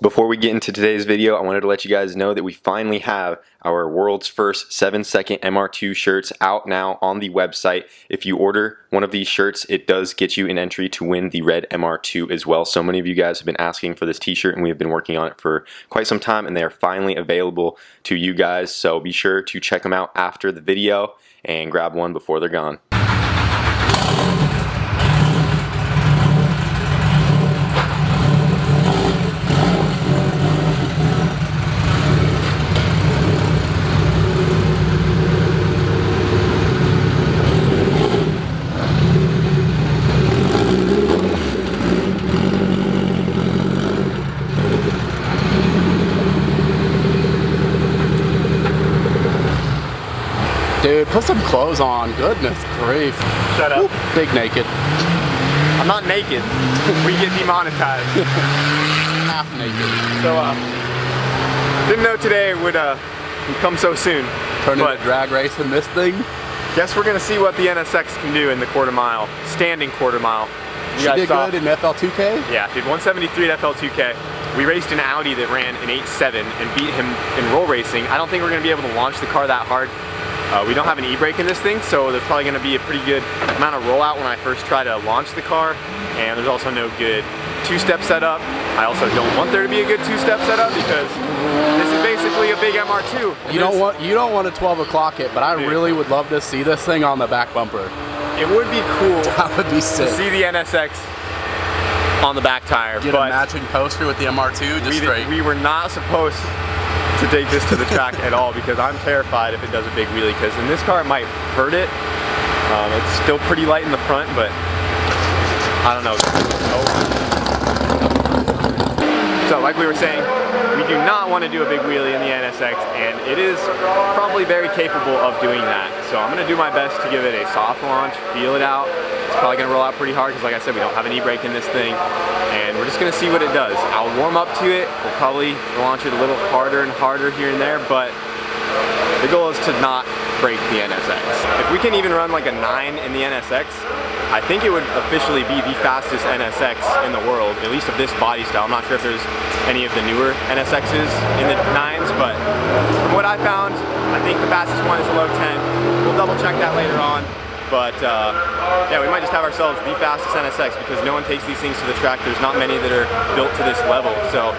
Before we get into today's video, I wanted to let you guys know that we finally have our world's first 7-second MR2 shirts out now on the website. If you order one of these shirts, it does get you an entry to win the red MR2 as well. So many of you guys have been asking for this t-shirt and we have been working on it for quite some time, and they are finally available to you guys. So be sure to check them out after the video and grab one before they're gone. Dude, put some clothes on. Goodness grief. Shut up. Ooh, big naked. I'm not naked. We get demonetized. Half naked. So, didn't know today would come so soon. Turn into drag racing this thing. Guess we're gonna see what the NSX can do in the quarter mile, standing quarter mile. She did good in FL2K? Yeah, did 173 at FL2K. We raced an Audi that ran an 8.7 and beat him in roll racing. I don't think we're gonna be able to launch the car that hard. We don't have an e-brake in this thing, so there's probably going to be a pretty good amount of rollout when I first try to launch the car, and there's also no good two-step setup. I also don't want there to be a good two-step setup because this is basically a big MR2. You don't want a 12 o'clock it, but I really would love to see this thing on the back bumper. It would be cool. That would be sick. To see the NSX on the back tire. Get a matching poster with the MR2 just straight. We were not supposed to take this to the track at all because I'm terrified if it does a big wheelie, because in this car it might hurt it. It's still pretty light in the front, but I don't know. So like we were saying, we do not want to do a big wheelie in the NSX, and it is probably very capable of doing that. So I'm going to do my best to give it a soft launch, feel it out. It's probably going to roll out pretty hard because like I said, we don't have an e-brake in this thing. And we're just going to see what it does. I'll warm up to it. We'll probably launch it a little harder and harder here and there, but the goal is to not break the NSX. If we can even run like a 9 in the NSX, I think it would officially be the fastest NSX in the world, at least of this body style. I'm not sure if there's any of the newer NSXs in the 9s, but from what I found, I think the fastest one is a low 10. We'll double check that later on. But yeah, we might just have ourselves the fastest NSX because no one takes these things to the track. There's not many that are built to this level. So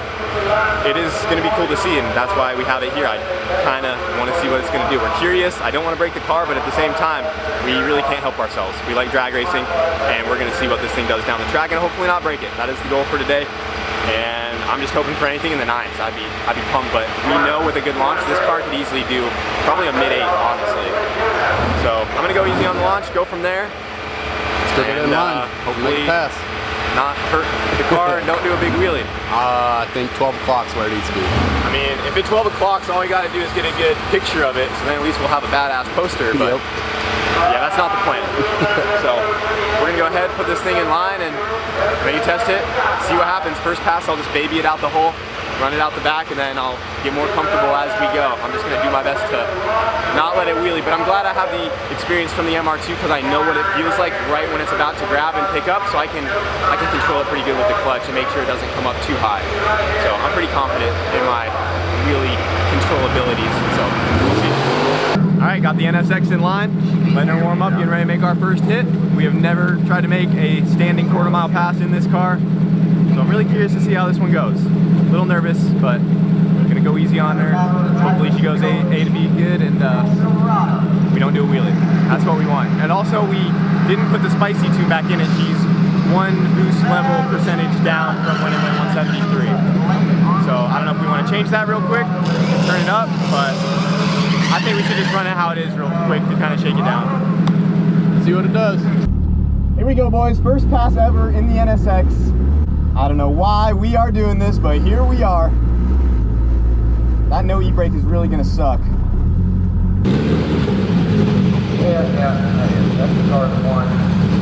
it is going to be cool to see, and that's why we have it here. I kind of want to see what it's going to do. We're curious. I don't want to break the car, but at the same time, we really can't help ourselves. We like drag racing, and we're going to see what this thing does down the track and hopefully not break it. That is the goal for today. And I'm just hoping for anything in the 9s. I'd be pumped, but we know with a good launch, this car could easily do probably a mid-8, honestly. So I'm gonna go easy on the launch, go from there. Stick it in line. Hopefully pass. Not hurt the car and don't do a big wheelie. I think 12 o'clock's where it needs to be. I mean, if it's 12 o'clock, so all we gotta do is get a good picture of it, so then at least we'll have a badass poster. But yeah, that's not the plan. So we're gonna go ahead, put this thing in line, and maybe test it, see what happens. First pass, I'll just baby it out the hole, run it out the back, and then I'll get more comfortable as we go. I'm just gonna do my best to not let it wheelie, but I'm glad I have the experience from the MR2 because I know what it feels like right when it's about to grab and pick up, so I can control it pretty good with the clutch and make sure it doesn't come up too high. So I'm pretty confident in my wheelie control abilities, so we'll see. Alright, got the NSX in line, letting her warm up, getting ready to make our first hit. We have never tried to make a standing quarter mile pass in this car, so I'm really curious to see how this one goes. A little nervous, but I'm gonna go easy on her. Hopefully she goes A to B good, and we don't do a wheelie. That's what we want. And also we didn't put the spicy tune back in it. She's one boost level percentage down from when it went 173. So I don't know if we want to change that real quick, turn it up, but I think we should just run it how it is real quick to kind of shake it down. See what it does. Here we go, boys. First pass ever in the NSX. I don't know why we are doing this, but here we are. That no e-brake is really gonna suck. Yeah, that's the car one.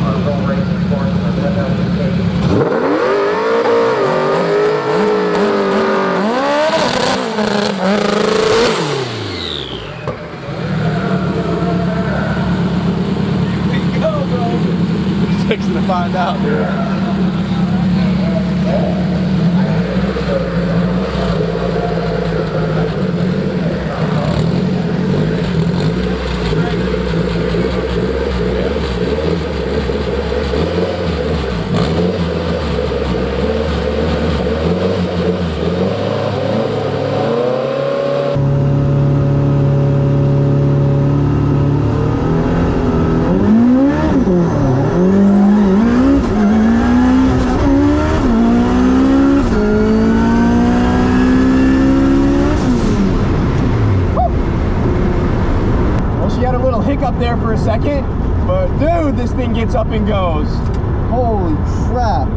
Our roll racing course in the FL2K. Fixing to find out. hiccup there for a second, but dude, this thing gets up and goes. Holy crap.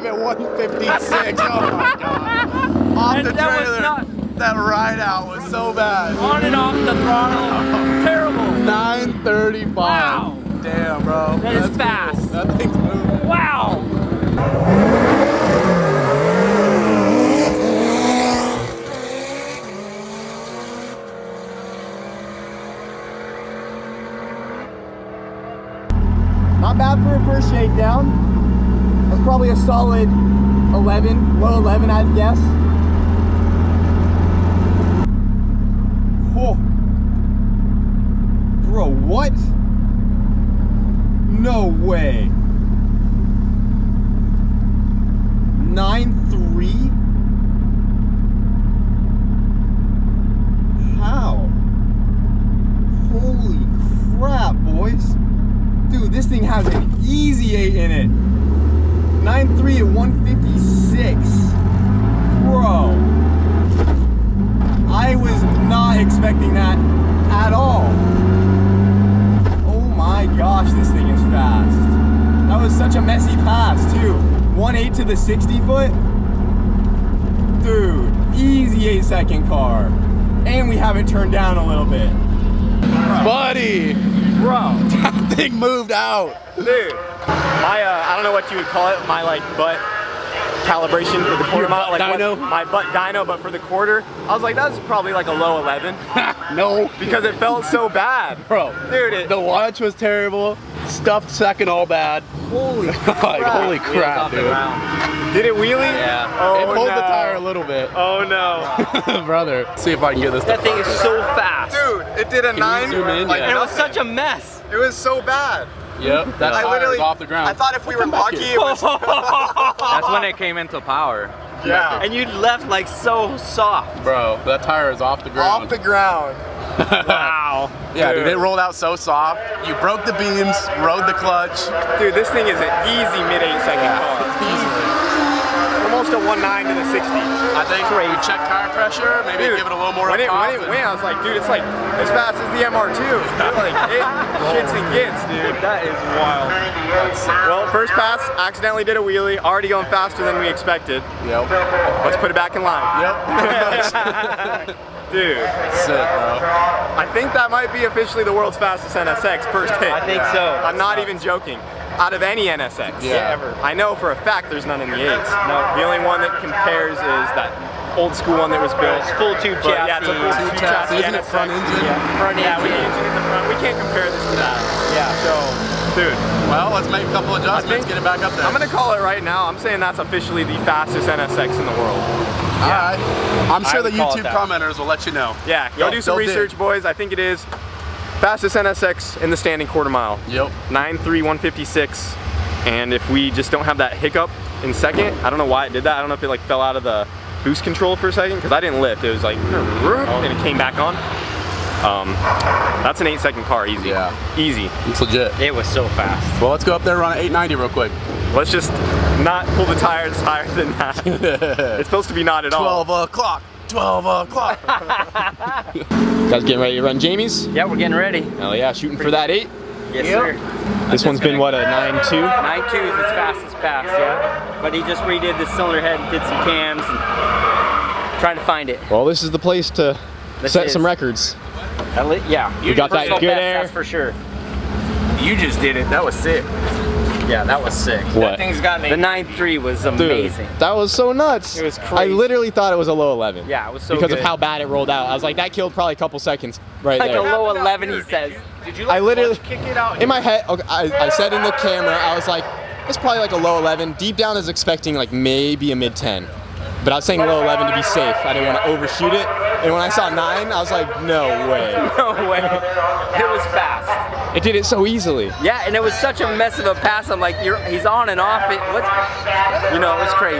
At 156. Oh my god. Off And the that was trailer. not- That ride out was so bad. On and off the throttle. Terrible. 935. Wow. Damn, bro. That is That's fast. cool. That thing's moving. Wow. Not bad for a first shakedown. That's probably a solid 11, low 11 I'd guess. Oh. Bro, what? No way. 9.3? How? Holy crap, boys. Dude, this thing has an easy 8 in it. 9.3 at 156. Bro. I was not expecting that at all. Oh my gosh, this thing is fast. That was such a messy pass too. 1.8 to the 60 foot. Dude, easy 8-second car. And we have it turned down a little bit. Buddy. Bro. That thing moved out. Dude, my I don't know what you would call it, my like butt calibration for the quarter mile, like dyno? my butt dyno, but for the quarter, I was like, that's probably like a low 11. No. Because it felt so bad. Bro, Dude, the watch was terrible. Stuffed second all bad. holy Like, holy crap, dude. Did it wheelie? Yeah. Oh, It pulled no. the tire a little bit. Oh no. Brother, see if I can get this. That thing is so fast. Dude, it did a 9. zoom in? Like, Yeah. And it was nothing. such a mess. It was so bad. Yep, that I tire literally is off the ground. I thought if we were Come back lucky, here. it was. That's when it came into power. Yeah. And you left like so soft. Bro, that tire is off the ground. Off the ground. Wow. Yeah, dude, it rolled out so soft. You broke the beams, rode the clutch. Dude, this thing is an easy mid 8-second car. Easy. Almost a 1.9 to the 60. I think you check tire pressure, maybe Dude, give it a little more when of it a went, I was like, dude, it's like as fast as the MR2. Like, it shits and gets, dude. That is wild. Well, first pass, accidentally did a wheelie, already going faster than we expected. Yep. Let's put it back in line. Yep. Dude, Sick, bro. I think that might be officially the world's fastest NSX first hit. I think so. I'm not even joking. Out of any NSX. Yeah. Ever. I know for a fact there's none in the 8s. No. The only one that compares is that old school one that was built. It's full tube But chassis. yeah, it's a full tube chassis. Isn't it NSX. front engine? Yeah, Front yeah, with the engine. engine in the front. We can't compare this to that. Yeah. So, dude, Well, let's make a couple adjustments, think- get it back up there. I'm gonna call it right now. I'm saying that's officially the fastest NSX in the world. Alright. I'm sure I the would call YouTube it that. commenters will let you know. Yeah, go do some they'll dig. research, boys. I think it is fastest NSX in the standing quarter mile. Yep. 9.3, 156. And if we just don't have that hiccup in second, I don't know why it did that. I don't know if it like fell out of the boost control for a second, because I didn't lift. It was like, and it came back on. That's an 8-second car, easy. Yeah. Easy. It's legit. It was so fast. Well, let's go up there, run at 890 real quick. Let's just not pull the tires higher than that. It's supposed to be not at all. 12 o'clock. 12 o'clock. Guys getting ready to run Jamie's? Yeah, we're getting ready. Hell yeah, shooting for that 8. Yes, sir. This one's been what, a 9.2? 9.2 is its fastest pass, yeah. But he just redid the cylinder head and did some cams and trying to find it. Well, this is the place to This set is. some records. Yeah. We got that Personal good best, air. That's for sure. You just did it. That was sick. Yeah, that was sick. What? The 9.3 was Dude, amazing. that was so nuts. It was I crazy. literally thought it was a low 11. Yeah, it was so because good. of how bad it rolled out. I was like, that killed probably a couple seconds right Like there. a low 11, he says. Did you I literally, kick it out? in my head, okay, I said in the camera, I was like, it's probably like a low 11. Deep down I was expecting like maybe a mid 10. But I was saying low 11 to be safe. I didn't want to overshoot it. And when I saw 9, I was like, no way. No way. It was fast. It did it so easily. Yeah, and it was such a mess of a pass. I'm like, he's on and off it. What? You know, it was crazy.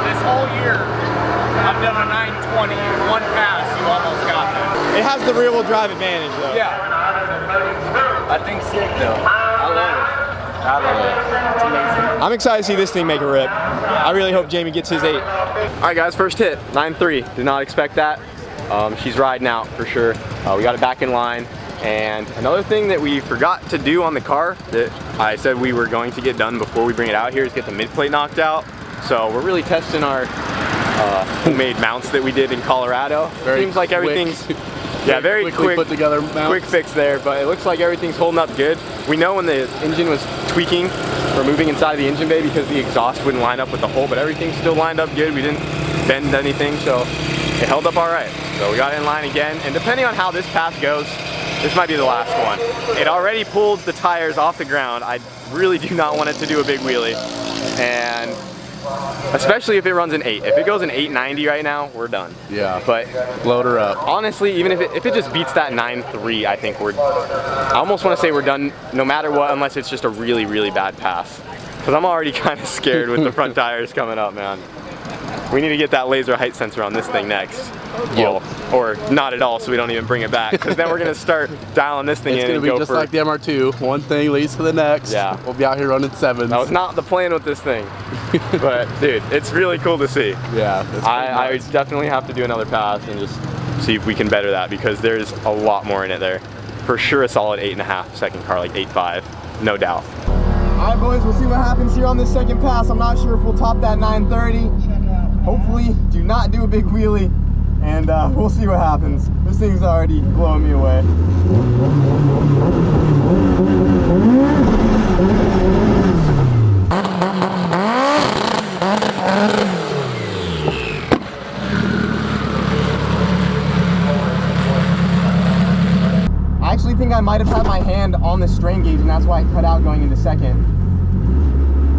This whole year, I've done a 920 in one pass. You almost got that. It has the rear wheel drive advantage though. Yeah. I think sick though. I love it. I love it. It's amazing. I'm excited to see this thing make a rip. I really hope Jamie gets his 8. All right, guys, first hit, 9.3. Did not expect that. She's riding out for sure. We got it back in line. And another thing that we forgot to do on the car that I said we were going to get done before we bring it out here is get the mid plate knocked out. So we're really testing our homemade mounts that we did in Colorado. Seems like everything's very quick put together mounts. Quick fix there, but it looks like everything's holding up good. We know when the engine was tweaking or moving inside of the engine bay because the exhaust wouldn't line up with the hole, but everything still lined up good. We didn't bend anything, so it held up all right. So we got it in line again, and depending on how this pass goes, this might be the last one. It already pulled the tires off the ground. I really do not want it to do a big wheelie, and especially if it runs an 8. If it goes an 890 right now, we're done. Yeah. But load her up. honestly, even if it just beats that 9.3, I think I almost want to say we're done no matter what, unless it's just a really, really bad pass. Because I'm already kind of scared with the front tires coming up, man. We need to get that laser height sensor on this thing next. Well, or not at all, so we don't even bring it back. Because then we're going to start dialing this thing in and go for... It's going to be just like the MR2. One thing leads to the next. Yeah. We'll be out here running 7s. That was not the plan with this thing. But, dude, it's really cool to see. Yeah. I definitely have to do another pass and just see if we can better that, because there's a lot more in it there. For sure a solid 8.5 second car, like 8.5, no doubt. All right, boys, we'll see what happens here on this second pass. I'm not sure if we'll top that 930. Hopefully, do not do a big wheelie, and we'll see what happens. This thing's already blowing me away. I actually think I might have had my hand on the strain gauge, and that's why I cut out going into second.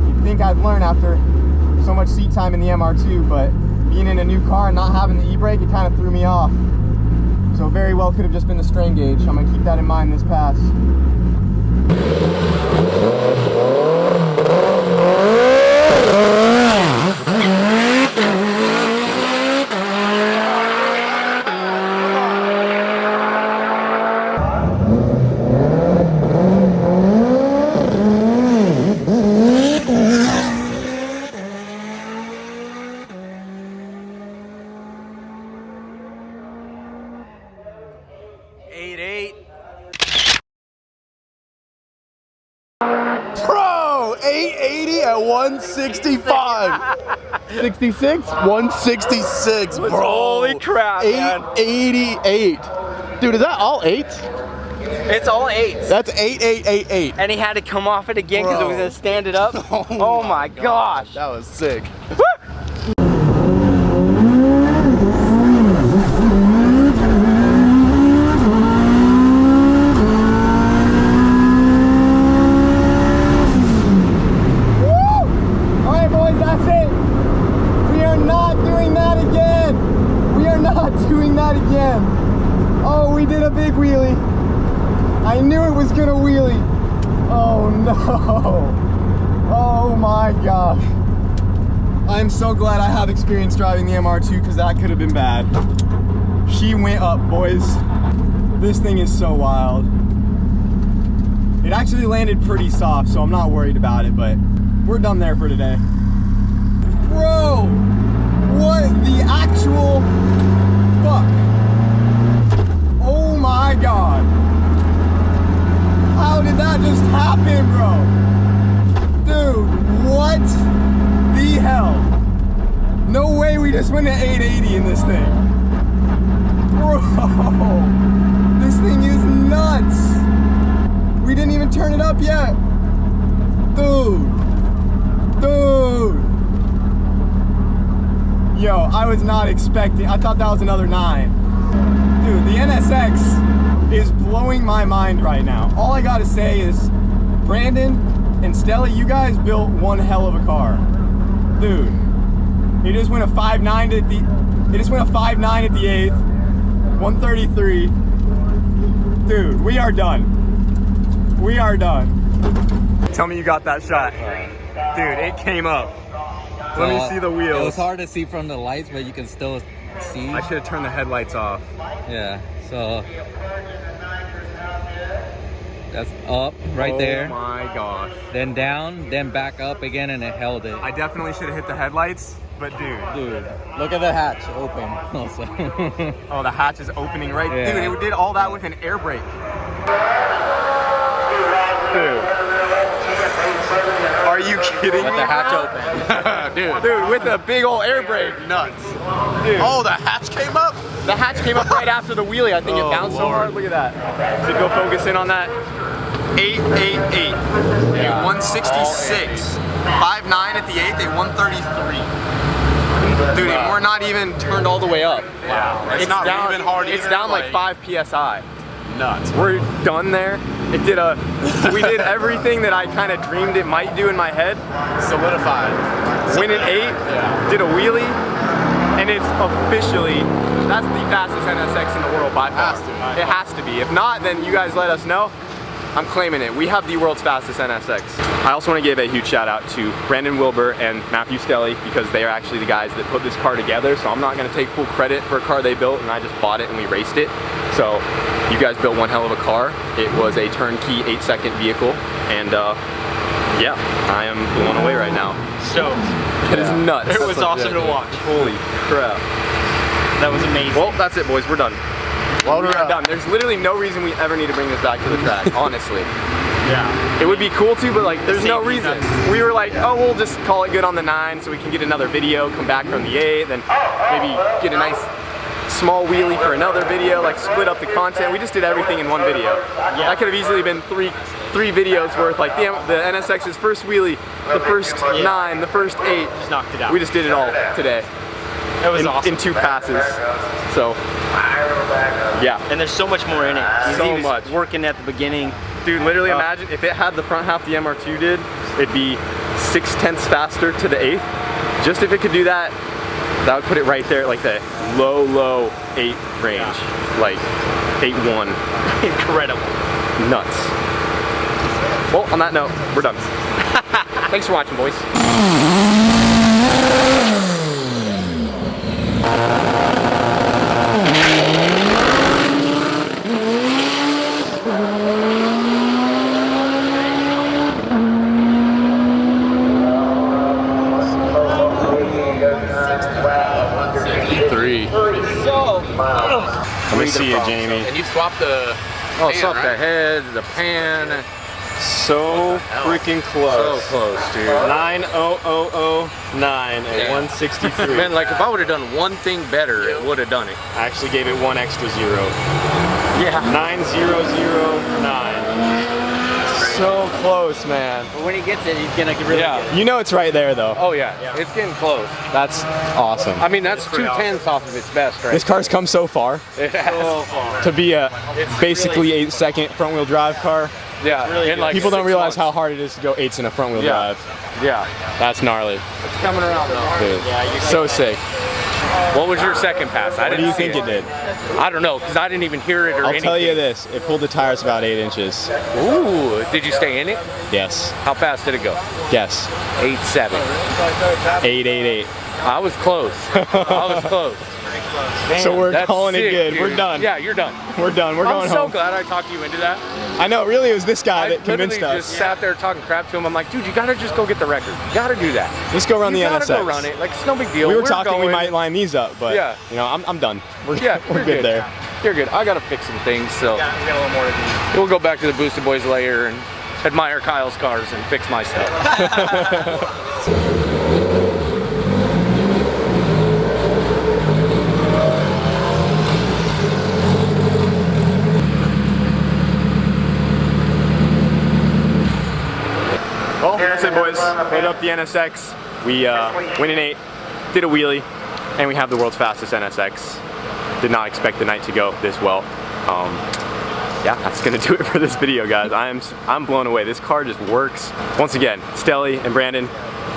You'd think I'd learn after so much seat time in the MR2, but being in a new car and not having the e-brake, it kind of threw me off. So very well could have just been the strain gauge. I'm gonna keep that in mind this pass. Bro, 880 at 165. 66? 166, bro. Holy crap, man. 888. Dude, is that all 8s? It's all 8s. That's 8888. And he had to come off it again because it was going to stand it up. Oh my gosh. That was sick. Again. Oh, we did a big wheelie. I knew it was gonna wheelie. Oh no. Oh my gosh. I'm so glad I have experience driving the MR2, because that could have been bad. She went up, boys. This thing is so wild. It actually landed pretty soft, so I'm not worried about it, but we're done there for today. Bro, what the actual fuck? Oh my god. How did that just happen, bro? Dude, what the hell? No way we just went to 880 in this thing. Bro, this thing is nuts. We didn't even turn it up yet. Dude. Yo, I was not expecting, I thought that was another 9. Dude, the NSX is blowing my mind right now. All I gotta say is, Brandon and Stella, you guys built one hell of a car. Dude, it just went a 5.9 at the 8th, 133. Dude, we are done. Tell me you got that shot. Dude, it came up. Let me see the wheels. It was hard to see from the lights, but you can still see. I should have turned the headlights off. Yeah, so that's up right there. Oh my gosh. Then down, then back up again, and it held it. I definitely should have hit the headlights, but dude. Dude, look at the hatch open also. Oh, the hatch is opening right. Yeah. Dude, it did all that with an air brake. Dude. Are you kidding me? Let the hatch open. Dude, with a big old air brake. Nuts. Dude. Oh, the hatch came up? The hatch came up right after the wheelie. I think it bounced so hard. Look at that. So go focus in on that. 888. Yeah. 166. 5'9" at the 8th, a 133. Dude, and we're not even turned all the way up. Wow. It's not down, even hard It's either, down like 5 PSI. Nuts. We're done there. We did everything that I kind of dreamed it might do in my head. Solidified. Went an 8, did a wheelie, and it's officially, that's the fastest NSX in the world by far. It has to be. If not, then you guys let us know. I'm claiming it. We have the world's fastest NSX. I also want to give a huge shout out to Brandon Wilbur and Matthew Stelly because they are actually the guys that put this car together. So I'm not going to take full credit for a car they built, and I just bought it and we raced it. So you guys built one hell of a car. It was a turnkey 8-second vehicle, and yeah, I am blown away right now. So It is nuts. it was awesome to watch. Holy crap. That was amazing. Well, that's it, boys. We're done. Well, We are done. There's literally no reason we ever need to bring this back to the track, honestly. yeah. It would be cool to, but like, there's no Safety reason. nuts. We were like, oh, we'll just call it good on the 9 so we can get another video, come back from the 8, then maybe get a nice small wheelie for another video, like split up the content. We just did everything in one video. That could have easily been three videos worth, like the NSX's first wheelie, the first 9, the first 8. Just knocked it out. We just did it all today. It was awesome. In 2 passes. So, yeah. And there's so much more in it. So He was much. working at the beginning. Dude, literally imagine if it had the front half the MR2 did, it'd be 0.6 faster to the 8th. Just if it could do that, that would put it right there at like the low 8 range. Like 8.1. Incredible. Nuts. Well, on that note, we're done. Thanks for watching, boys. Let me see you, Jamie. And you swapped the Oh, pan, swap right? the head, the pan. So freaking close. So close, dude. 90009 at 163. Man, like if I would have done one thing better, it would have done it. I actually gave it 1 extra 0. Yeah. 9009. So close, man. But when he gets it, he's gonna really get it. You know it's right there though. Oh yeah, it's getting close. That's awesome. I mean, that's 2/10 off of its best, right? This car's come so far It has. to be a basically 8-second front wheel drive car. Yeah, really in like People don't 6 realize months. how hard it is to go 8s in a front wheel Yeah. drive. Yeah, That's gnarly. it's coming around though. Dude. Yeah, you So sick. What was your second pass? I What do didn't you see think it did? I don't know, because I didn't even hear it or I'll anything. tell you this, it pulled the tires about 8 inches. Ooh, did you stay in it? Yes. How fast did it go? Guess. 8.7. 888. I was close. I was close. So we're That's calling it sick, good. dude. We're done. Yeah, you're done. We're done. We're I'm going so home. glad I talked you into that. I know, really, it was this guy I that convinced literally us. just sat there talking crap to him. I'm like, dude, you gotta just go get the record. You gotta do that. Let's go run You the gotta NSX. go run it. Like, it's no big deal. We were We're talking we going. might line these up, but Yeah. you know, I'm done. We're, Yeah, we're you're good there. You're good. I gotta fix some things, so we got a little more to do. we'll go back to the Boosted Boys later and admire Kyle's cars and fix my stuff. Well, that's it, boys. Hit up the NSX. We went in 8, did a wheelie, and we have the world's fastest NSX. Did not expect the night to go this well. Yeah, that's gonna do it for this video, guys. I'm blown away. This car just works. Once again, Stelly and Brandon,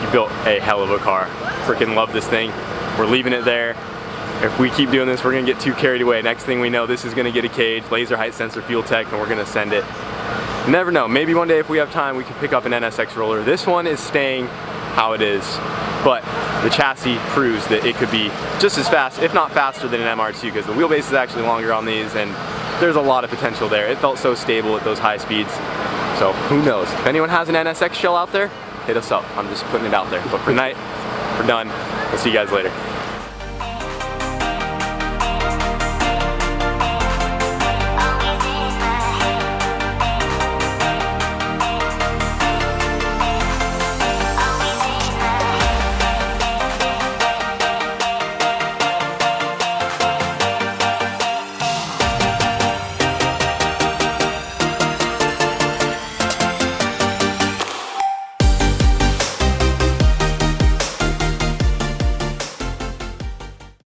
you built a hell of a car. Freaking love this thing. We're leaving it there. If we keep doing this, we're gonna get too carried away. Next thing we know, this is gonna get a cage, laser height sensor fuel tech, and we're gonna send it. You never know, maybe one day if we have time, we can pick up an NSX roller. This one is staying how it is. But the chassis proves that it could be just as fast, if not faster than an MR2, because the wheelbase is actually longer on these, and there's a lot of potential there. It felt so stable at those high speeds. So who knows? If anyone has an NSX shell out there, hit us up. I'm just putting it out there. But for tonight, we're done. We'll see you guys later.